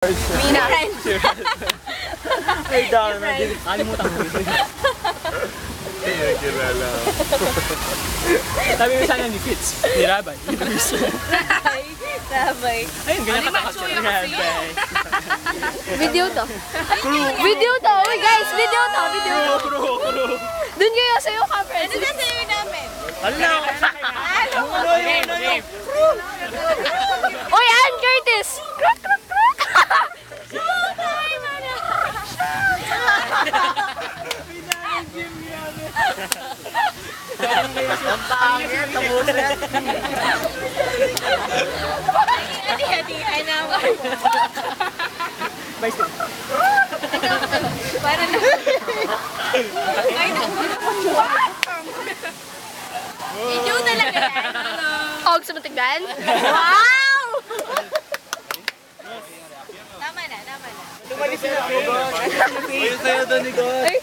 Mina. Ay, dami na. Kalimutan mo. Ay, kilala. Sabi mo sana ni Fitz. Ni Rabay. Rabay. Ayun, ganyan katakot siya. Rabay. Video to. Video to. Uy guys, video to. Video to. Dun kayo sa iyo conference. Ano na sa'yo namin? Hello! Uno yun! Uy, Ann Curtis! Kruk, kruk, kruk! Ang pangit, tapunan. Hati-hatihan naman. Bye, Steve. Para na. Ay, naku. Inyo talaga yan. Og sa matigan? Wow! Tama na, tama na. Ayun sa'yo doon ni God. Ay,